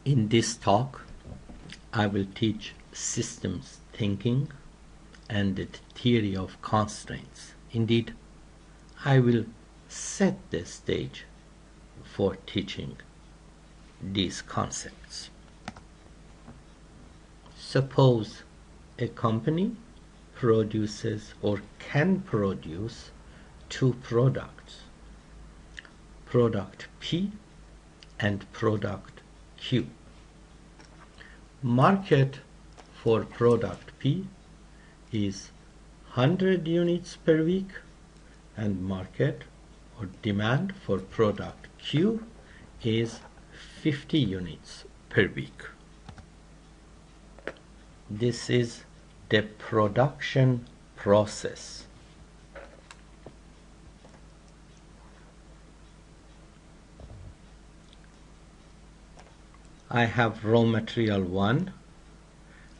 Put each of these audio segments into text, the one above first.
In this talk, I will teach systems thinking and the theory of constraints. Indeed, I will set the stage for teaching these concepts. Suppose a company produces or can produce two products, product P and product Q. Market for product P is 100 units per week, and market or demand for product Q is 50 units per week. This is the production process. I have raw material 1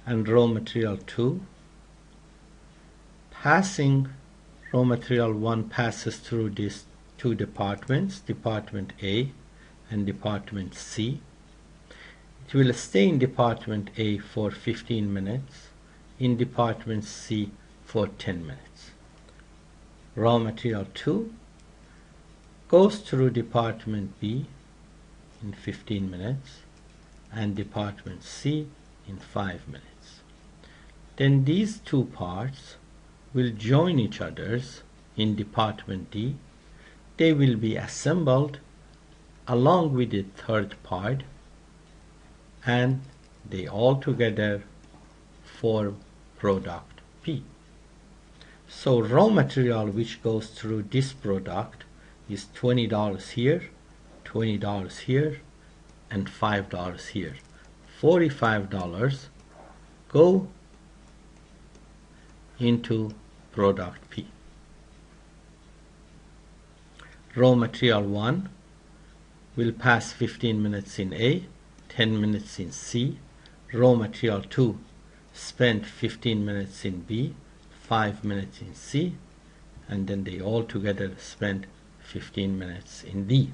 and raw material 2. Raw material 1 passes through these two departments, Department A and Department C. It will stay in Department A for 15 minutes, in Department C for 10 minutes. Raw material 2 goes through Department B in 15 minutes and Department C in 5 minutes. Then these two parts will join each other in Department D. They will be assembled along with the third part, and they all together form product P. So raw material which goes through this product is $20 here, $20 here, and $5 here. $45 go into product P. Raw material 1 will pass 15 minutes in A, 10 minutes in C. Raw material 2 spent 15 minutes in B, 5 minutes in C, and then they all together spent 15 minutes in D.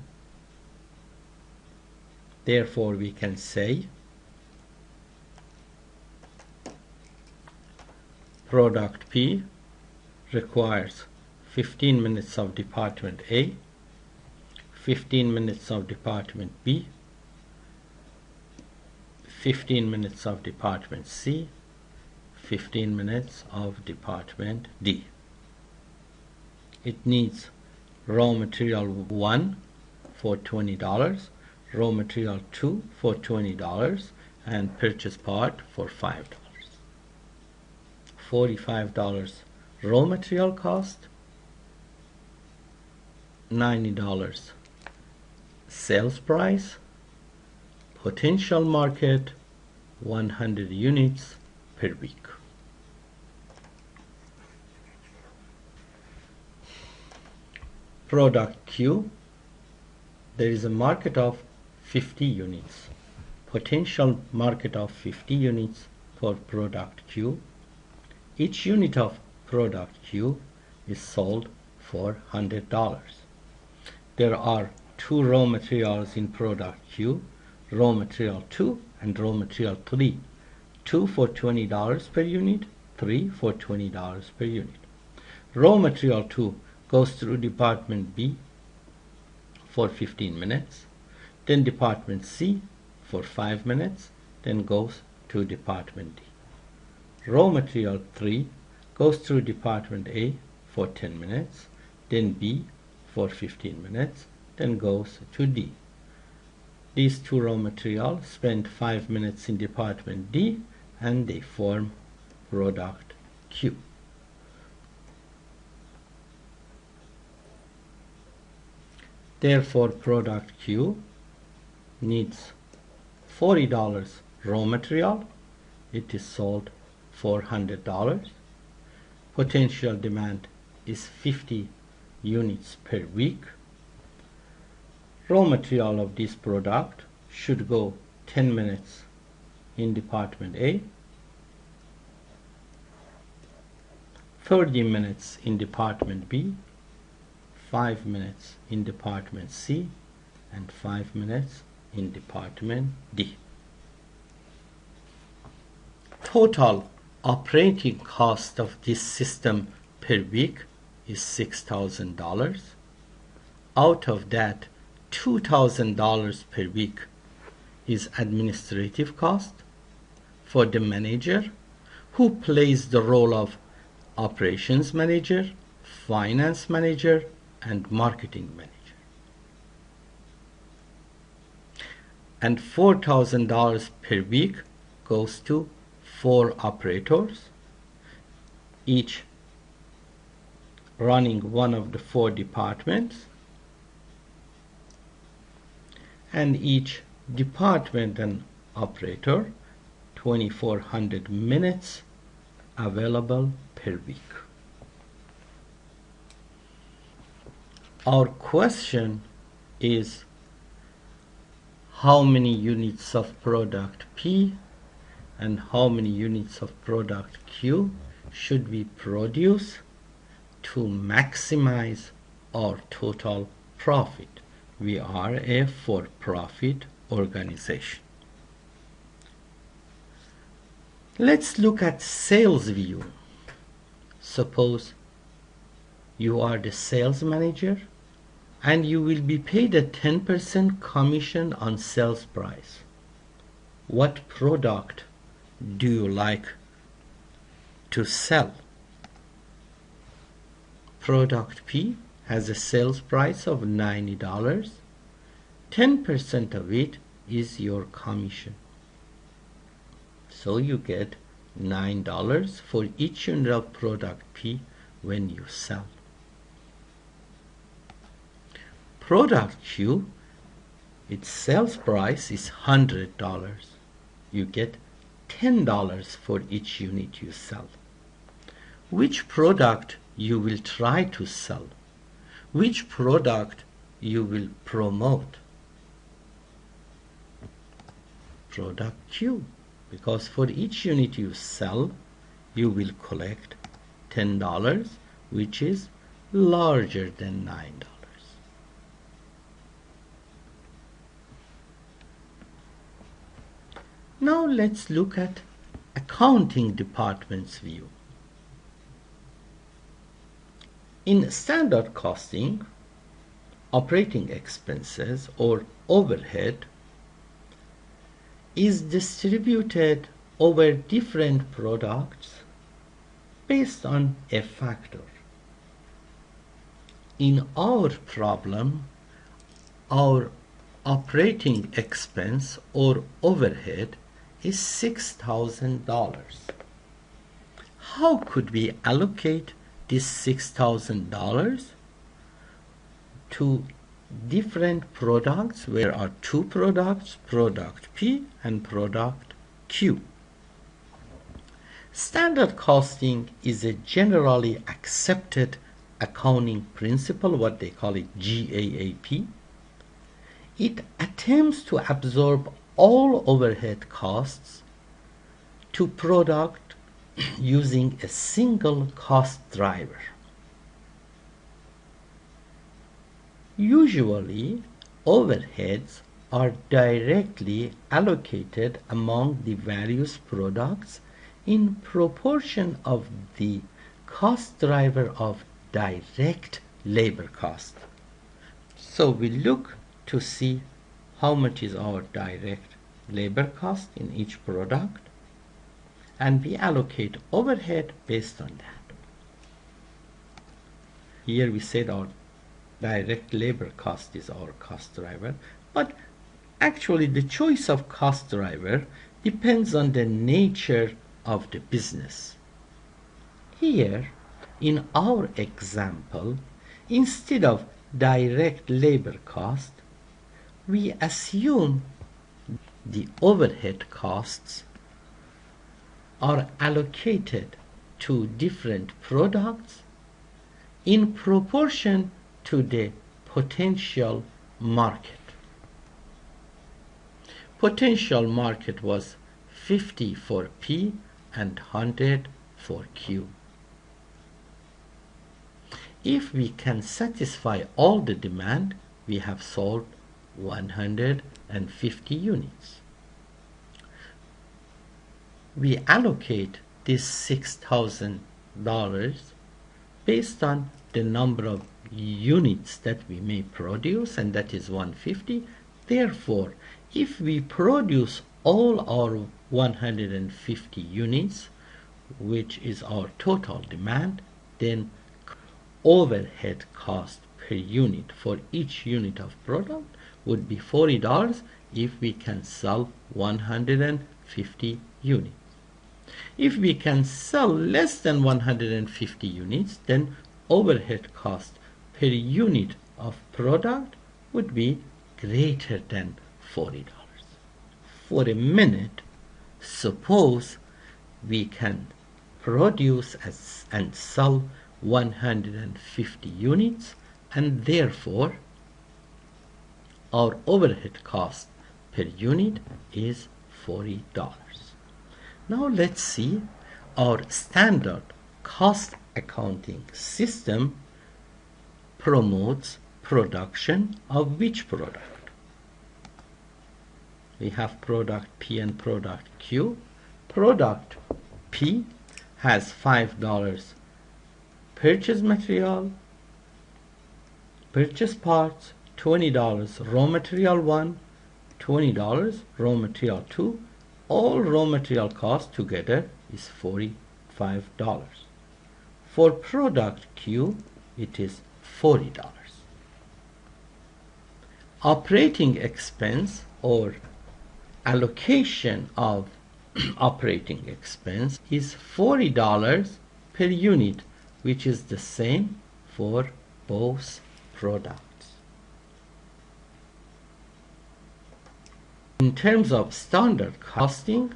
Therefore, we can say product P requires 15 minutes of Department A, 15 minutes of Department B, 15 minutes of Department C, 15 minutes of Department D. It needs raw material 1 for $20, raw material 2 for $20, and purchase part for $5. $45 raw material cost, $90 sales price, potential market 100 units per week. Product Q, there is a market of 50 units, potential market of 50 units for product Q. Each unit of product Q is sold for $100. There are two raw materials in product Q, raw material 2 and raw material 3. 2 for $20 per unit, 3 for $20 per unit. Raw material 2 goes through Department B for 15 minutes, then Department C for 5 minutes, then goes to Department D. Raw material 3 goes through Department A for 10 minutes, then B for 15 minutes, then goes to D. These two raw materials spend 5 minutes in Department D, and they form product Q. Therefore, product Q needs $40 raw material. It is sold for $100. Potential demand is 50 units per week. Raw material of this product should go 10 minutes in Department A, 30 minutes in Department B, 5 minutes in Department C, and 5 minutes in Department D. total operating cost of this system per week is $6,000. Out of that, $2,000 per week is administrative cost for the manager, who plays the role of operations manager, finance manager, and marketing manager. And $4,000 per week goes to 4 operators, each running one of the 4 departments, and each department and operator 2,400 minutes available per week. Our question is, how many units of product P and how many units of product Q should we produce to maximize our total profit? We are a for-profit organization. Let's look at sales view. Suppose you are the sales manager and you will be paid a 10% commission on sales price. What product do you like to sell? Product P has a sales price of $90. 10% of it is your commission. So you get $9 for each unit of product P when you sell. Product Q, its sales price is $100. You get $10 for each unit you sell. Which product you will try to sell? Which product you will promote? Product Q, because for each unit you sell, you will collect $10, which is larger than $9. Now let's look at accounting department's view. In standard costing, operating expenses or overhead is distributed over different products based on a factor. In our problem, our operating expense or overhead is $6,000. How could we allocate this $6,000 to different products? Where are 2 products, product P and product Q. Standard costing is a generally accepted accounting principle, what they call it GAAP. It attempts to absorb all overhead costs to product using a single cost driver. Usually, overheads are directly allocated among the various products in proportion of the cost driver of direct labor cost. So we look to see how much is our direct labor cost in each product, and we allocate overhead based on that. Here we said our direct labor cost is our cost driver, but actually the choice of cost driver depends on the nature of the business. Here, in our example, instead of direct labor cost, we assume the overhead costs are allocated to different products in proportion to the potential market. Potential market was 50 for P and 100 for Q. If we can satisfy all the demand, we have sold 150 units. we allocate this $6,000 based on the number of units that we may produce, and that is 150. Therefore, if we produce all our 150 units, which is our total demand, then overhead cost per unit for each unit of product would be $40 if we can sell 150 units. If we can sell less than 150 units, then overhead cost per unit of product would be greater than $40. For a minute, suppose we can produce and sell 150 units, and therefore our overhead cost per unit is $40. Now let's see our standard cost accounting system promotes production of which product. We have product P and product Q. Product P has $5 purchase material, purchase parts, $20 raw material 1, $20 raw material 2. All raw material cost together is $45. For product Q, it is $40. Operating expense or allocation of operating expense is $40 per unit, which is the same for both products. In terms of standard costing,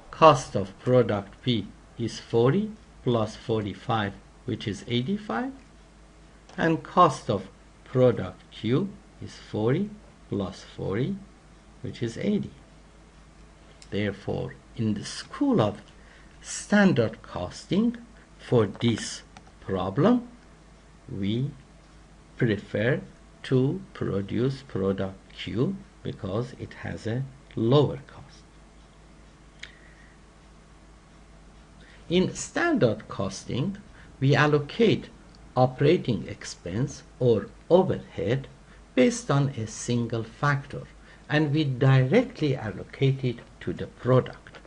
cost of product P is 40 plus 45, which is 85, and cost of product Q is 40 plus 40, which is 80. Therefore, in the school of standard costing for this problem, we prefer to produce product Q because it has a lower cost. In standard costing, we allocate operating expense or overhead based on a single factor, and we directly allocate it to the product.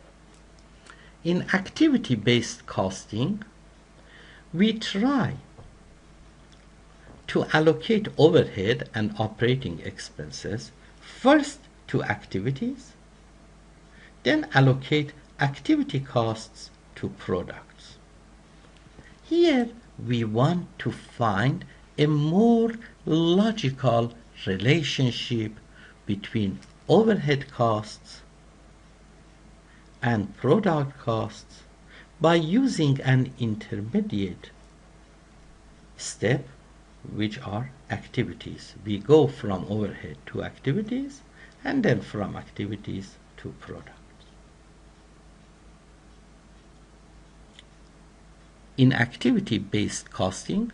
In activity-based costing, we try to allocate overhead and operating expenses first to activities, then allocate activity costs to products. Here we want to find a more logical relationship between overhead costs and product costs by using an intermediate step, which are activities. We go from overhead to activities and then from activities to products. In activity-based costing,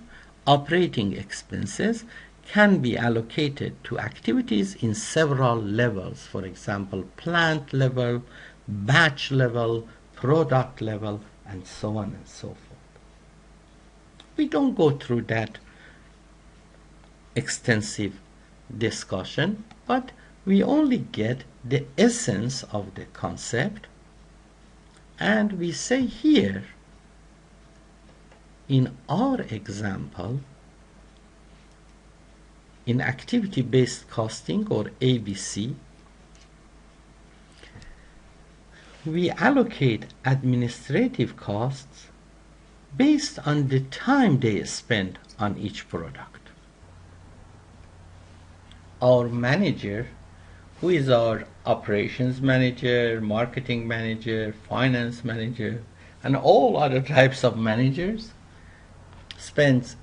operating expenses can be allocated to activities in several levels, for example, plant level, batch level, product level, and so on and so forth. We don't go through that extensive discussion, but we only get the essence of the concept, and we say here in our example, in activity-based costing or ABC, we allocate administrative costs based on the time they spend on each product. Our manager, who is our operations manager, marketing manager, finance manager, and all other types of managers, spends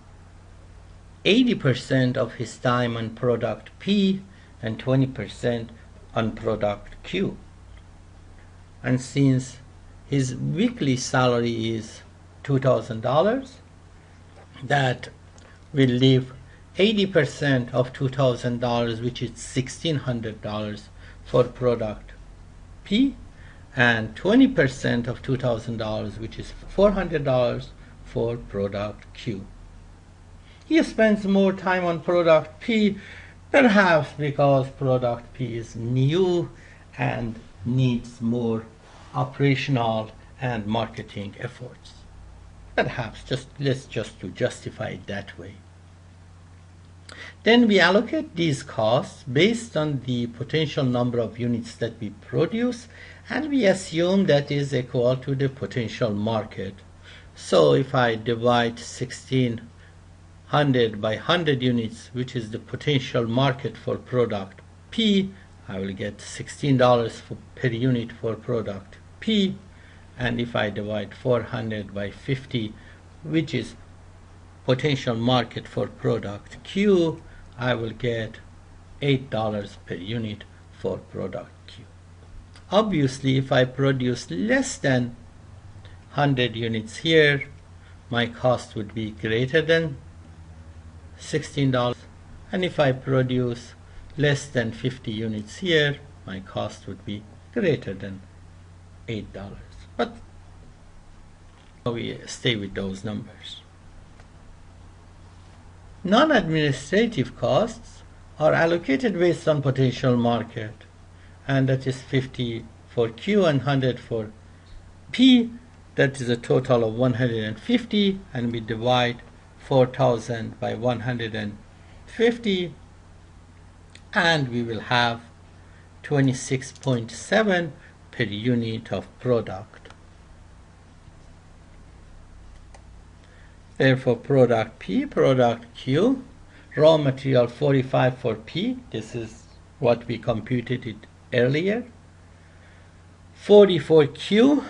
80% of his time on product P and 20% on product Q. And since his weekly salary is $2,000, that will leave 80% of $2,000, which is $1,600 for product P, and 20% of $2,000, which is $400 for product Q. He spends more time on product P, perhaps because product P is new and needs more operational and marketing efforts. Perhaps let's just to justify it that way. Then we allocate these costs based on the potential number of units that we produce, and we assume that is equal to the potential market. So if I divide 1600 by 100 units, which is the potential market for product P, I will get $16 per unit for product P. And if I divide 400 by 50, which is potential market for product Q, I will get $8 per unit for product Q. Obviously, if I produce less than 100 units here, my cost would be greater than $16. And if I produce less than 50 units here, my cost would be greater than $8. But we stay with those numbers. Non-administrative costs are allocated based on potential market, and that is 50 for Q and 100 for P. That is a total of 150, and we divide 4,000 by 150, and we will have 26.7 per unit of product. Therefore, product P, product Q, raw material 45 for P, this is what we computed it earlier, 40 for Q,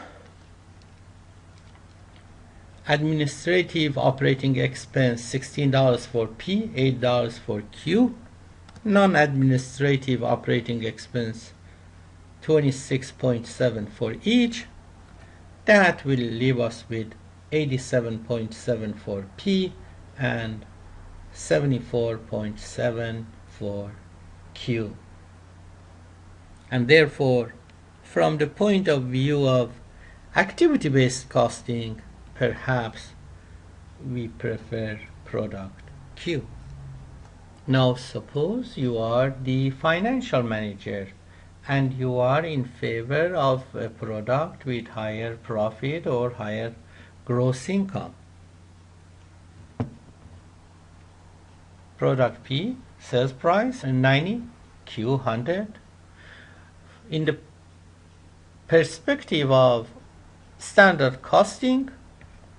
administrative operating expense $16 for P, $8 for Q, non-administrative operating expense 26.7 for each. That will leave us with 87.7 for P and 74.7 for Q. And therefore, from the point of view of activity-based costing, perhaps we prefer product Q. Now suppose you are the financial manager and you are in favor of a product with higher profit or higher gross income. Product P, sales price 90, Q 100. In the perspective of standard costing,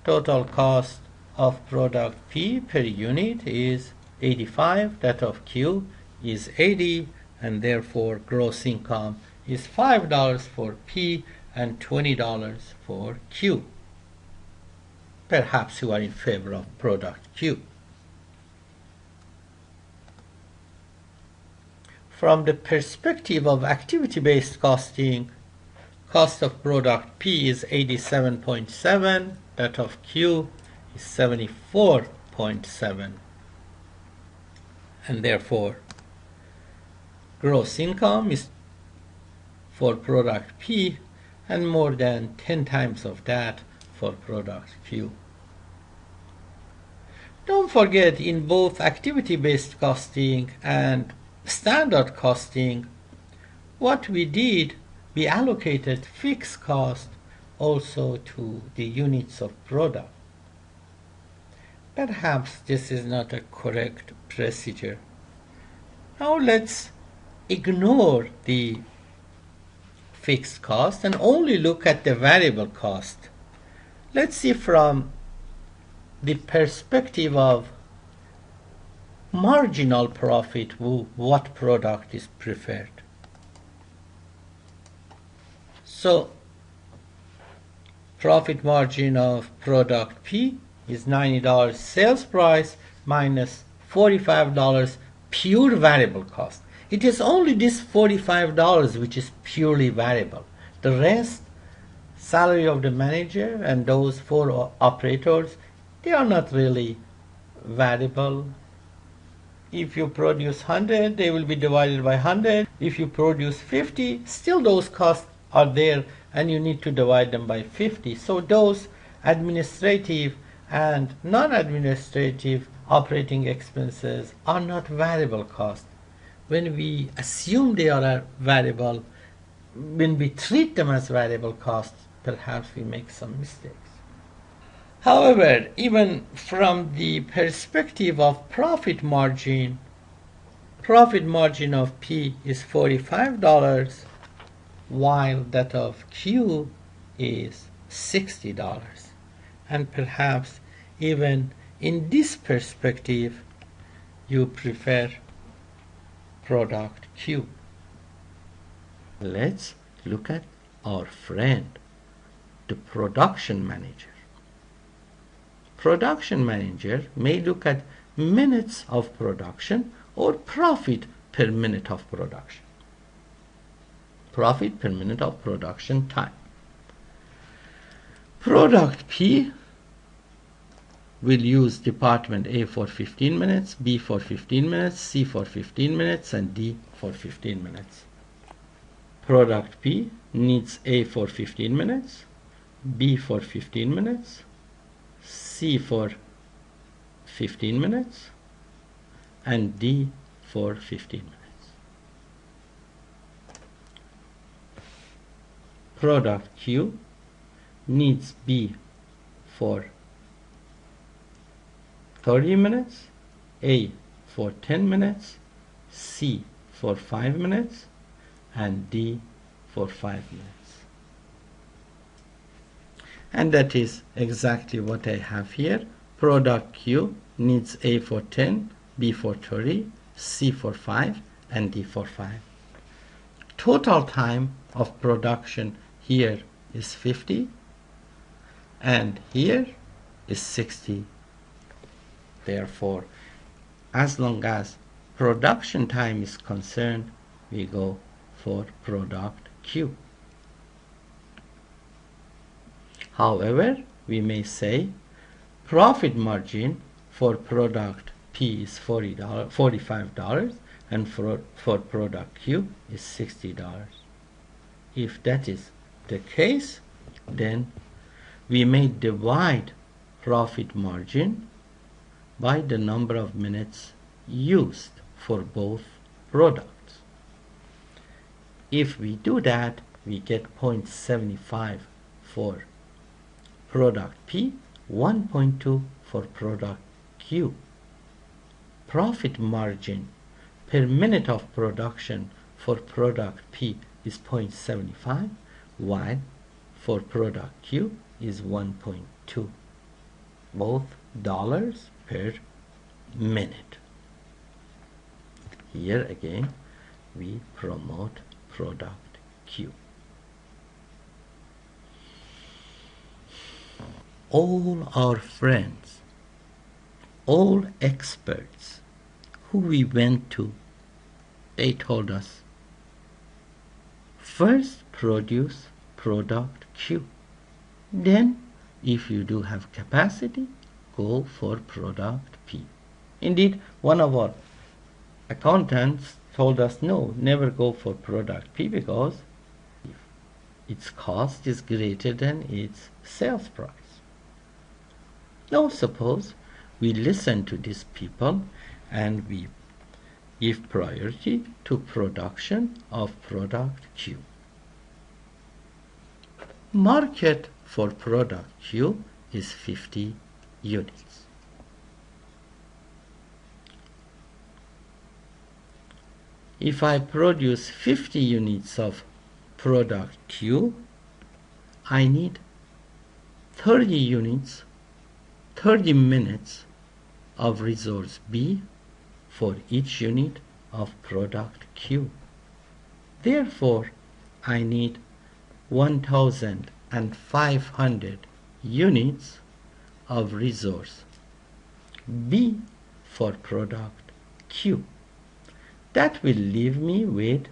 total cost of product P per unit is 85, that of Q is 80, and therefore gross income is $5 for P and $20 for Q. Perhaps you are in favor of product Q. From the perspective of activity-based costing, cost of product P is 87.7, that of Q is 74.7, and therefore gross income is for product P and more than 10 times of that for product Q. Don't forget, in both activity-based costing and standard costing, what we did, we allocated fixed cost also to the units of product. Perhaps this is not a correct procedure. Now let's ignore the fixed cost and only look at the variable cost. Let's see from the perspective of marginal profit what product is preferred. So profit margin of product P is $90 sales price minus $45 pure variable cost. It is only this $45 which is purely variable. The rest, salary of the manager and those 4 operators, they are not really variable. If you produce 100, they will be divided by 100. If you produce 50, still those costs are there and you need to divide them by 50. So those administrative and non-administrative operating expenses are not variable cost. When we assume they are variable, when we treat them as variable costs, perhaps we make some mistakes. However, even from the perspective of profit margin of P is $45, while that of Q is $60. And perhaps even in this perspective, you prefer product Q. Let's look at our friend, the production manager. Production manager may look at minutes of production or profit per minute of production. Profit per minute of production time. Product P will use department A for 15 minutes, B for 15 minutes, C for 15 minutes, and D for 15 minutes. Product P needs A for 15 minutes, B for 15 minutes, C for 15 minutes, and D for 15 minutes. Product Q needs B for 30 minutes, A for 10 minutes, C for 5 minutes, and D for 5 minutes. And that is exactly what I have here. Product Q needs A for 10, B for 30, C for 5, and D for 5. Total time of production here is 50, and here is 60. Therefore, as long as production time is concerned, we go for product Q. However, we may say profit margin for product P is $45 and for product Q is $60. If that is the case, then we may divide profit margin by the number of minutes used for both products. If we do that, we get 0.75 for product P, 1.2 for product Q. Profit margin per minute of production for product P is 0.75, while for product Q is 1.2, both dollars per minute. Here again, we promote product Q. All our friends, all experts who we went to, they told us, first produce product Q. Then, if you do have capacity, go for product P. Indeed, one of our accountants told us, no, never go for product P because its cost is greater than its sales price. Now suppose we listen to these people and we give priority to production of product Q. Market for product Q is 50 units. If I produce 50 units of product Q, I need 30 units, 30 minutes of resource B for each unit of product Q. Therefore, I need 1,500 units of resource B for product Q. That will leave me with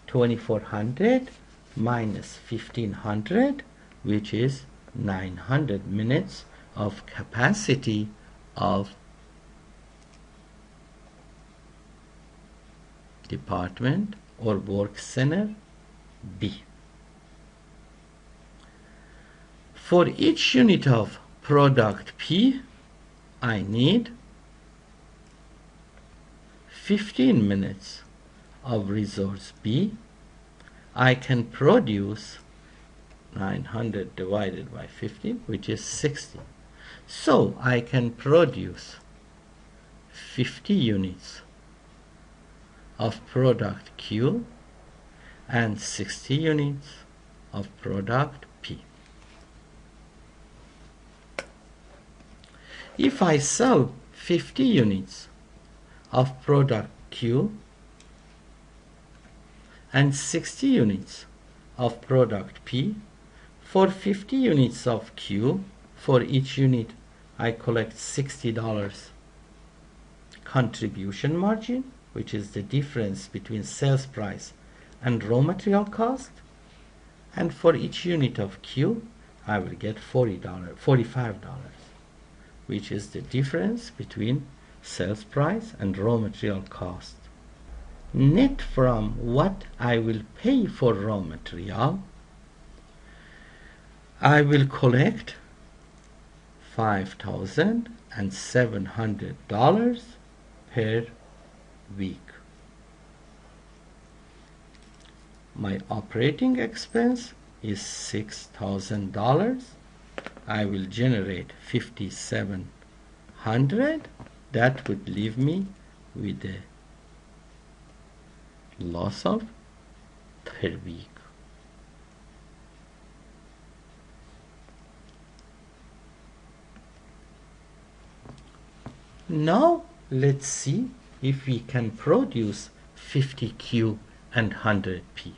2,400 minus 1,500, which is 900 minutes of capacity of department or work center B. For each unit of product P, I need 15 minutes of resource B. I can produce 900 divided by 15, which is 60. So I can produce 50 units of product Q and 60 units of product P. If I sell 50 units of product Q and 60 units of product P, for 50 units of Q, for each unit I collect $60 contribution margin, which is the difference between sales price and raw material cost, and for each unit of Q I will get $45, which is the difference between sales price and raw material cost. Net from what I will pay for raw material, I will collect $5,700 per week. My operating expense is $6,000. I will generate $5,700. That would leave me with a loss of per week. Now let's see if we can produce 50Q and 100P.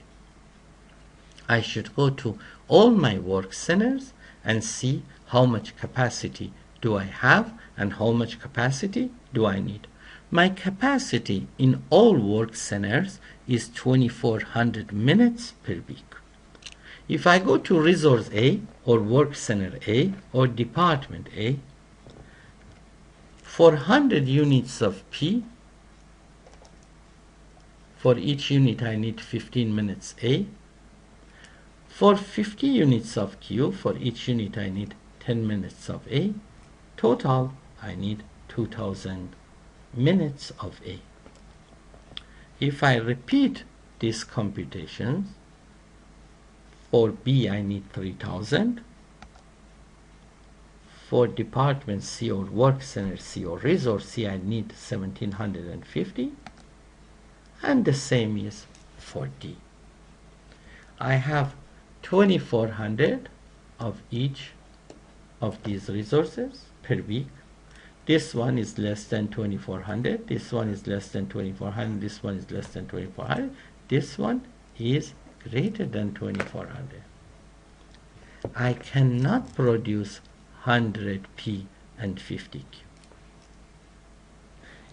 I should go to all my work centers and see how much capacity do I have and how much capacity do I need. My capacity in all work centers is 2400 minutes per week. If I go to resource A or work center A or department A, for 100 units of P, for each unit I need 15 minutes A. For 50 units of Q, for each unit I need 10 minutes of A. Total, I need 2000 minutes of A. If I repeat these computations, for B I need 3000. For department C or work center C or resource C, I need 1750. And the same is for D. I have 2400 of each of these resources per week. This one is less than 2400, this one is less than 2400, this one is less than 2400, this one is greater than 2400. I cannot produce 100P and 50Q.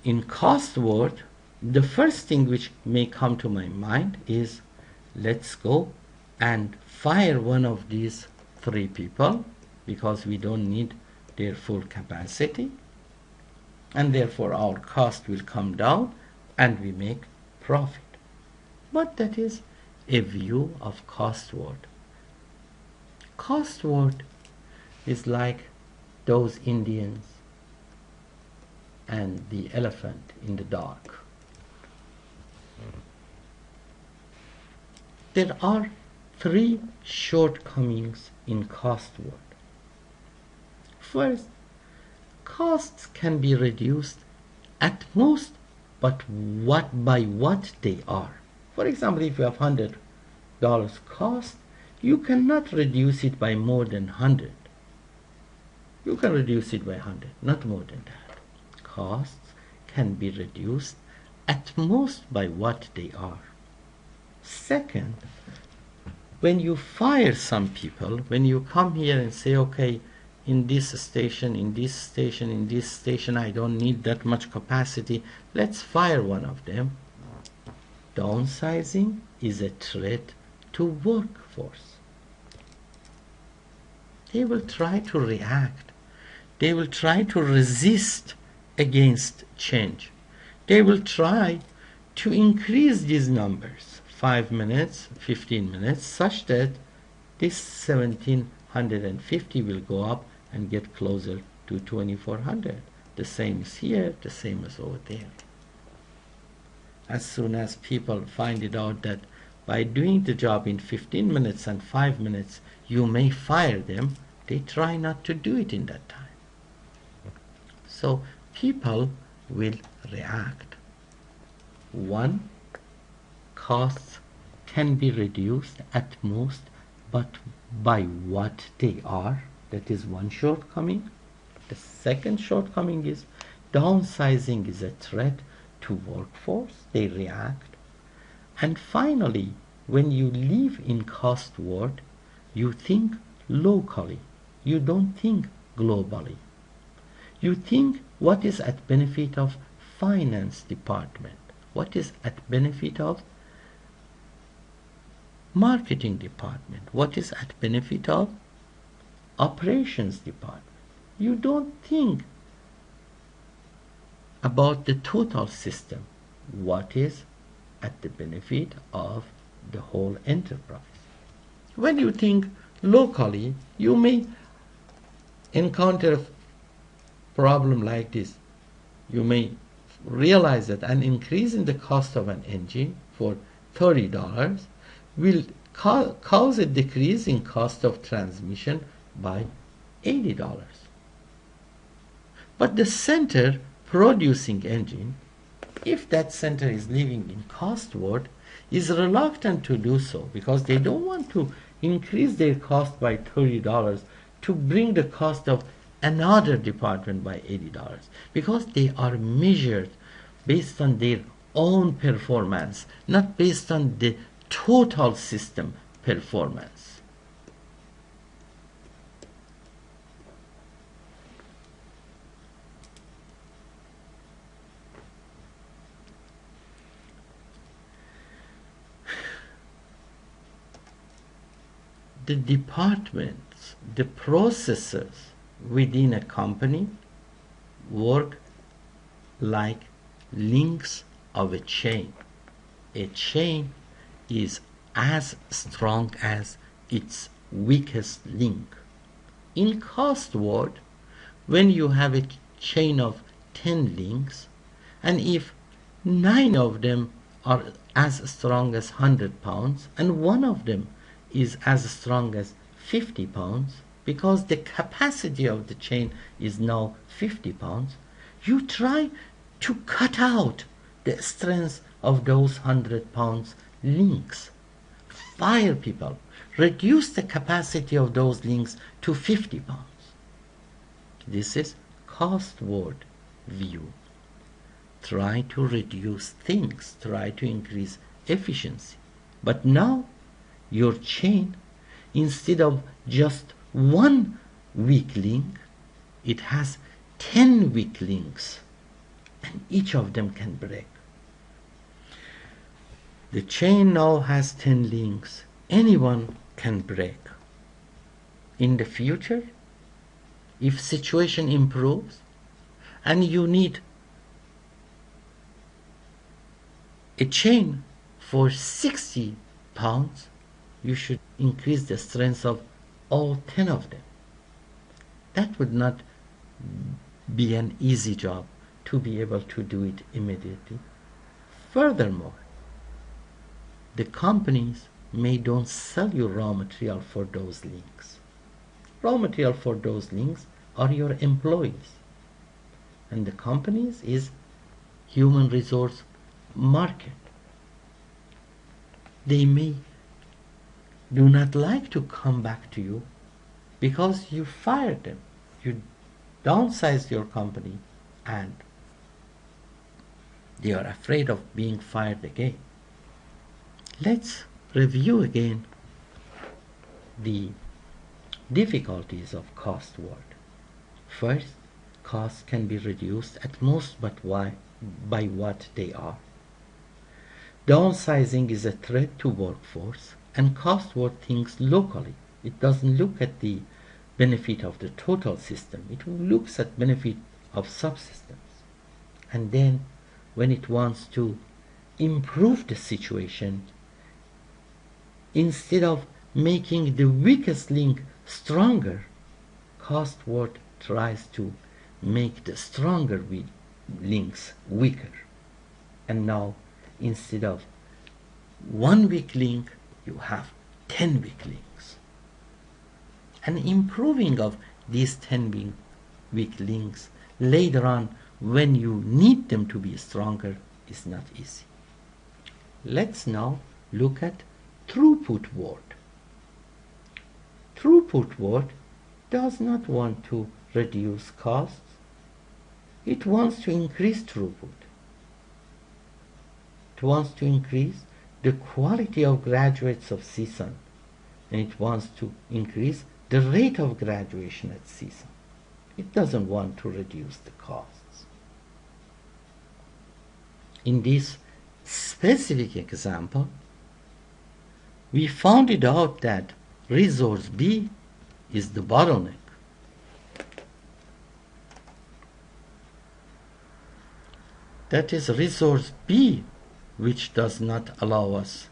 In cost world, the first thing which may come to my mind is, let's go and fire one of these 3 people because we don't need their full capacity, and therefore our cost will come down and we make profit. But that is a view of cost world. Cost world is like those Indians and the elephant in the dark. There are 3 shortcomings in cost world. First, costs can be reduced at most, but by what they are. For example, if you have $100 cost, you cannot reduce it by more than 100. You can reduce it by 100, not more than that. Costs can be reduced at most by what they are. Second, when you fire some people, when you come here and say, okay, in this station, in this station, in this station, I don't need that much capacity, let's fire one of them. Downsizing is a threat to workforce. They will try to react. They will try to resist against change. They will try to increase these numbers, 5 minutes, 15 minutes, such that this 150 will go up and get closer to 2400. The same is here, the same as over there. As soon as people find it out that by doing the job in 15 minutes and 5 minutes you may fire them, they try not to do it in that time. So people will react. One, costs can be reduced at most, but by what they are. That is one shortcoming. The second shortcoming is downsizing is a threat to workforce. They react. And finally, when you live in cost world, you think locally. You don't think globally. You think what is at benefit of finance department, what is at benefit of marketing department, what is at benefit of operations department. You don't think about the total system, what is at the benefit of the whole enterprise. When you think locally, you may encounter a problem like this. You may realize that an increase in the cost of an engine for $30 will cause a decrease in cost of transmission by $80. But the center producing engine, if that center is living in cost world, is reluctant to do so because they don't want to increase their cost by $30 to bring the cost of another department by $80, because they are measured based on their own performance, not based on the total system performance. The departments, the processes within a company work like links of a chain. A chain is as strong as its weakest link. In cost world, when you have a chain of 10 links, and if 9 of them are as strong as 100 pounds and one of them is as strong as 50 pounds, because the capacity of the chain is now 50 pounds, you try to cut out the strength of those 100 pounds links. Fire people. Reduce the capacity of those links to 50 pounds. This is cost word view. Try to reduce things. Try to increase efficiency. But now your chain, instead of just one weak link, it has 10 weak links, and each of them can break. The chain now has 10 links. Anyone can break. In the future, if situation improves and you need a chain for 60 pounds, you should increase the strength of all 10 of them. That would not be an easy job to be able to do it immediately. Furthermore, the companies may don't sell you raw material for those links. Raw material for those links are your employees. And the companies is human resource market. They may do not like to come back to you because you fired them. You downsized your company and they are afraid of being fired again. Let's review again the difficulties of cost world. First, costs can be reduced at most, but by what they are. Downsizing is a threat to workforce, and cost world thinks locally. It doesn't look at the benefit of the total system. It looks at benefit of subsystems. And then when it wants to improve the situation, instead of making the weakest link stronger, cost word tries to make the stronger links weaker. And now instead of one weak link, you have 10 weak links. And improving of these 10 weak links later on when you need them to be stronger is not easy. Let's now look at throughput word. Throughput word does not want to reduce costs. It wants to increase throughput. It wants to increase the quality of graduates of CSUN, and it wants to increase the rate of graduation at CSUN. It doesn't want to reduce the costs. In this specific example, we found it out that resource B is the bottleneck. That is resource B which does not allow us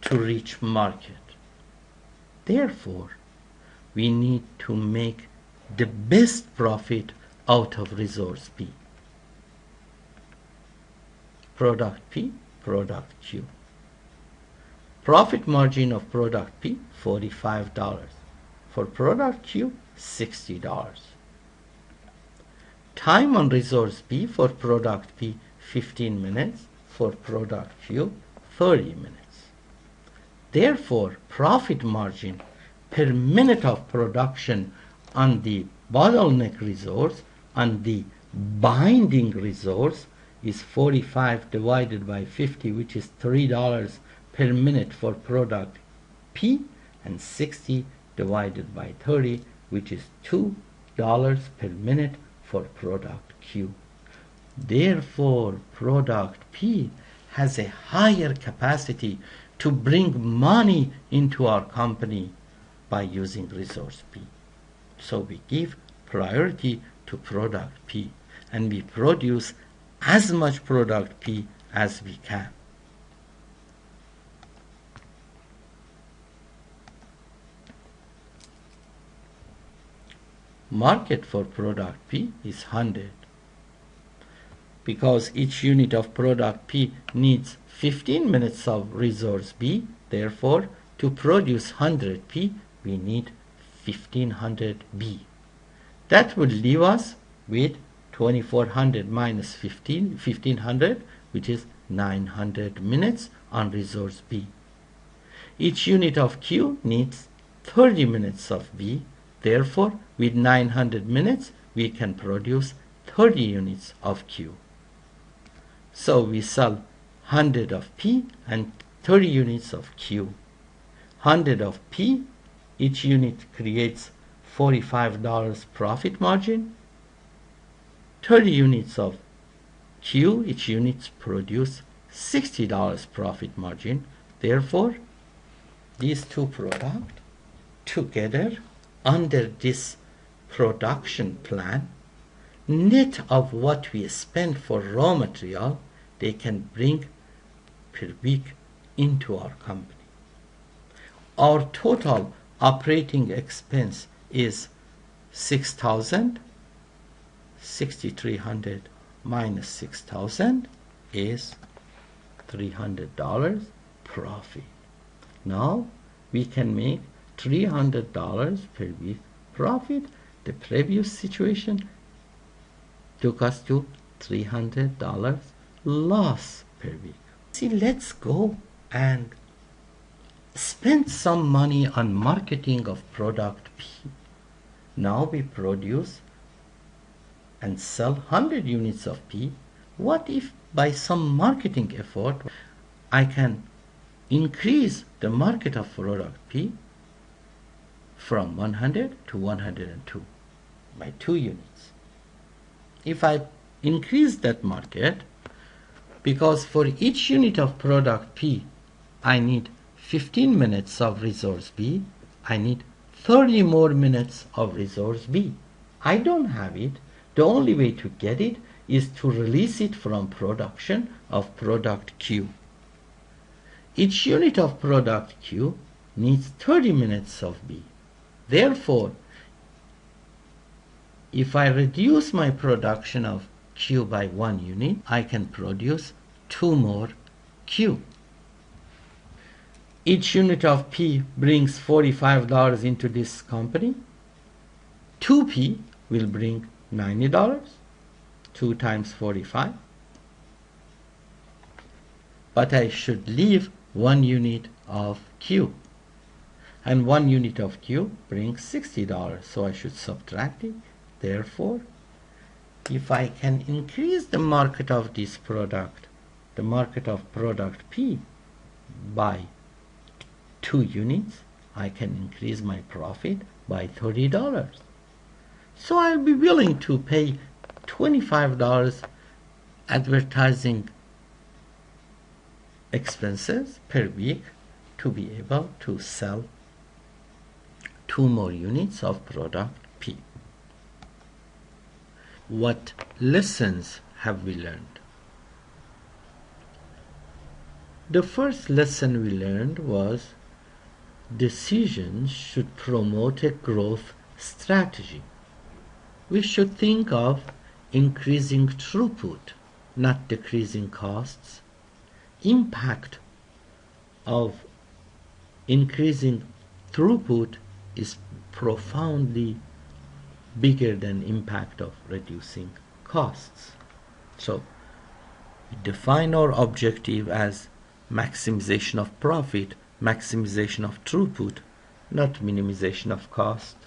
to reach market. Therefore, we need to make the best profit out of resource P. Product P, product Q. Profit margin of product P, $45. For product Q, $60. Time on resource P for product P, 15 minutes. For product Q, 30 minutes. Therefore, profit margin per minute of production on the bottleneck resource, on the binding resource, is 45 divided by 50, which is $3 per minute for product P, and 60 divided by 30, which is $2 per minute for product Q. Therefore, product P has a higher capacity to bring money into our company by using resource P. So we give priority to product P, and we produce as much product P as we can. Market for product P is 100. Because each unit of product P needs 15 minutes of resource B, therefore, to produce 100 P, we need 1500 B. That will leave us with 2400 minus 1500, which is 900 minutes on resource B. Each unit of Q needs 30 minutes of B. Therefore, with 900 minutes, we can produce 30 units of Q. So we sell 100 of P and 30 units of Q. 100 of P, each unit creates $45 profit margin. 30 units of Q, each unit produce $60 profit margin. Therefore, these two products together under this production plan, net of what we spend for raw material, they can bring per week into our company. Our total operating expense is $6,000. 6,300 minus 6,000 is $300 profit. Now we can make $300 per week profit. The previous situation took us to $300 loss per week. See, let's go and spend some money on marketing of product P. Now we produce and sell 100 units of P. What if by some marketing effort I can increase the market of product P from 100 to 102 by 2 units? If I increase that market, because for each unit of product P I need 15 minutes of resource B, I need 30 more minutes of resource B. I don't have it. The only way to get it is to release it from production of product Q. Each unit of product Q needs 30 minutes of B. Therefore, if I reduce my production of Q by 1 unit, I can produce 2 more Q. Each unit of P brings $45 into this company. 2P will bring $90. 2 times 45. But I should leave 1 unit of Q. And 1 unit of Q brings $60. So I should subtract it. Therefore, if I can increase the market of this product, the market of product P, by 2 units, I can increase my profit by $30. So I'll be willing to pay $25 advertising expenses per week to be able to sell 2 more units of product P. What lessons have we learned? The first lesson we learned was decisions should promote a growth strategy. We should think of increasing throughput, not decreasing costs. Impact of increasing throughput is profoundly bigger than impact of reducing costs. So we define our objective as maximization of profit, maximization of throughput, not minimization of cost.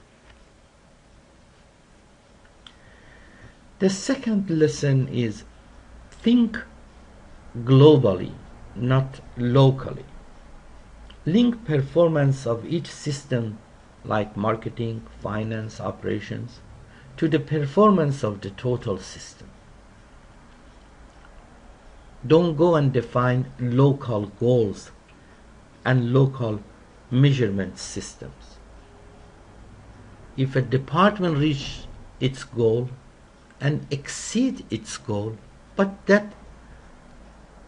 The second lesson is think globally, not locally. Link performance of each system like marketing, finance, operations to the performance of the total system. Don't go and define local goals and local measurement systems. If a department reaches its goal and exceed its goal, but that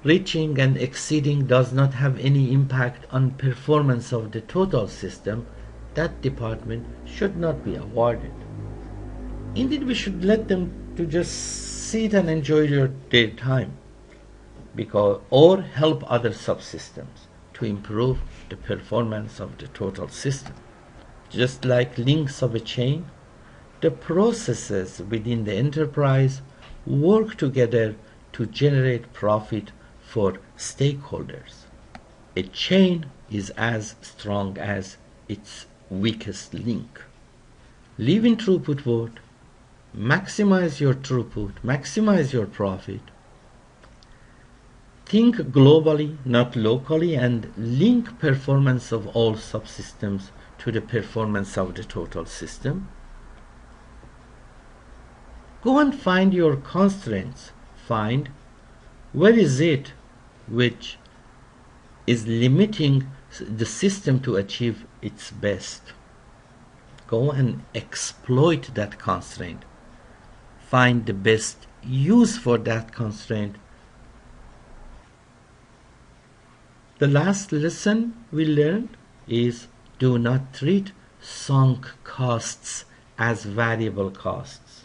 reaching and exceeding does not have any impact on performance of the total system, that department should not be awarded. Indeed, we should let them to just sit and enjoy their time, or help other subsystems to improve the performance of the total system. Just like links of a chain, the processes within the enterprise work together to generate profit for stakeholders. A chain is as strong as its weakest link. Live in throughput mode, maximize your throughput, maximize your profit. Think globally, not locally, and link performance of all subsystems to the performance of the total system. Go and find your constraints. Find where is it which is limiting the system to achieve its best. Go and exploit that constraint. Find the best use for that constraint. The last lesson we learned is do not treat sunk costs as variable costs.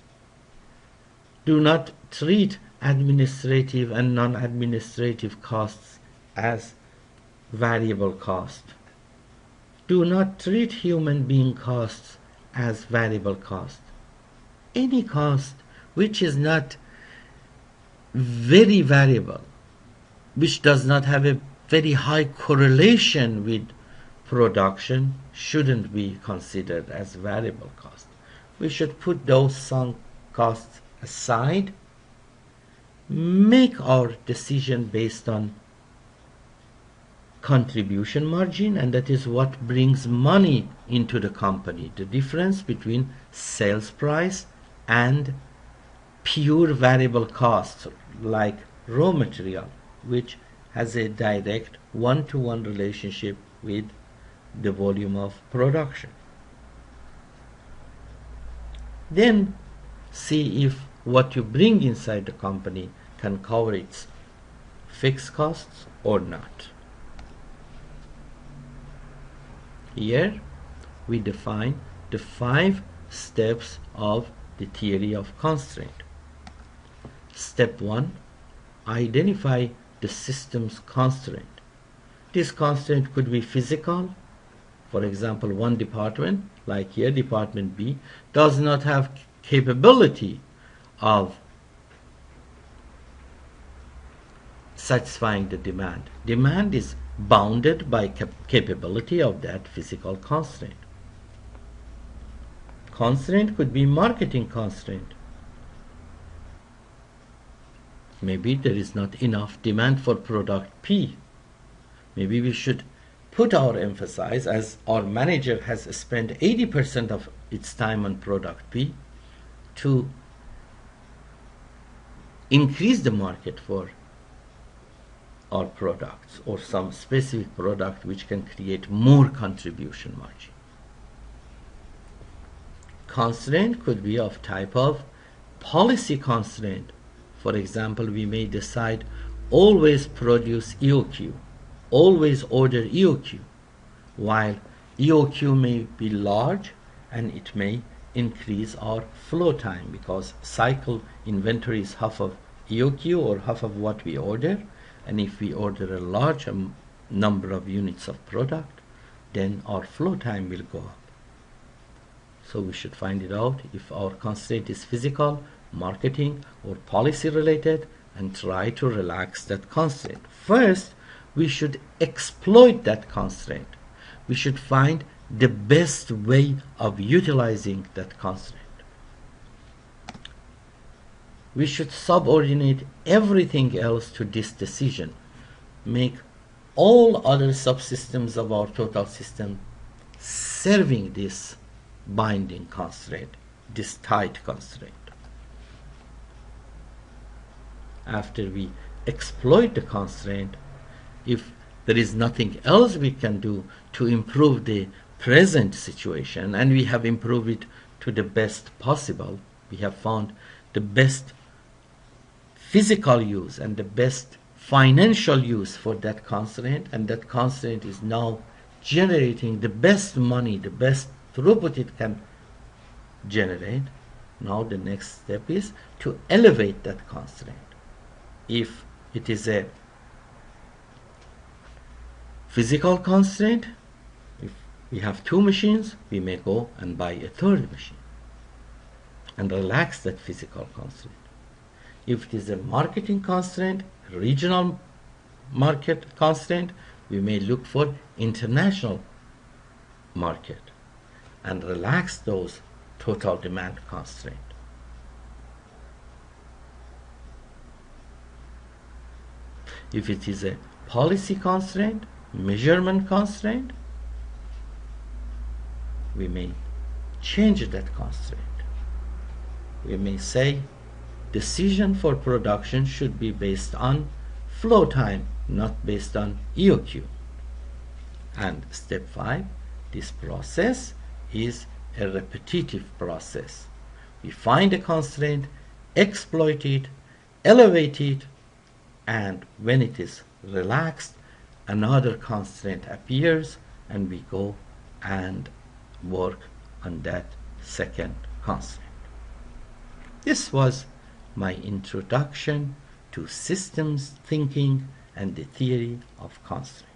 Do not treat administrative and non-administrative costs as variable cost. Do not treat human being costs as variable cost. Any cost which is not very variable, which does not have a very high correlation with production, shouldn't be considered as variable cost. We should put those sunk costs aside, make our decision based on contribution margin, and that is what brings money into the company. The difference between sales price and pure variable costs like raw material, which has a direct one-to-one relationship with the volume of production. Then see if what you bring inside the company can cover its fixed costs or not. Here we define the 5 steps of the theory of constraint. Step 1, identify the system's constraint. This constraint could be physical. For example, one department, like here department B, does not have capability of satisfying the demand. Demand is bounded by capability of that physical constraint. Constraint could be marketing constraint. Maybe there is not enough demand for product P. Maybe we should put our emphasis, as our manager has spent 80% of its time on product P, to increase the market for our products or some specific product which can create more contribution margin. Constraint could be of type of policy constraint. For example, we may decide always produce EOQ, always order EOQ, while EOQ may be large and it may increase our flow time because cycle inventory is half of EOQ or half of what we order, and if we order a large number of units of product, then our flow time will go up. So we should find it out if our constraint is physical, marketing, or policy related, and try to relax that constraint. First, we should exploit that constraint. We should find the best way of utilizing that constraint. We should subordinate everything else to this decision. Make all other subsystems of our total system serving this binding constraint, this tight constraint. After we exploit the constraint, if there is nothing else we can do to improve the present situation, and we have improved it to the best possible, we have found the best physical use and the best financial use for that constraint, and that constraint is now generating the best money, the best throughput it can generate. Now the next step is to elevate that constraint. If it is a physical constraint, if we have 2 machines, we may go and buy a 3rd machine and relax that physical constraint. If it is a marketing constraint, regional market constraint, we may look for international market and relax those total demand constraint. If it is a policy constraint, measurement constraint, we may change that constraint. We may say decision for production should be based on flow time, not based on EOQ. And step 5, this process is a repetitive process. We find a constraint, exploit it, elevate it, and when it is relaxed, another constraint appears and we go and work on that second constraint. This was my introduction to systems thinking and the theory of constraint.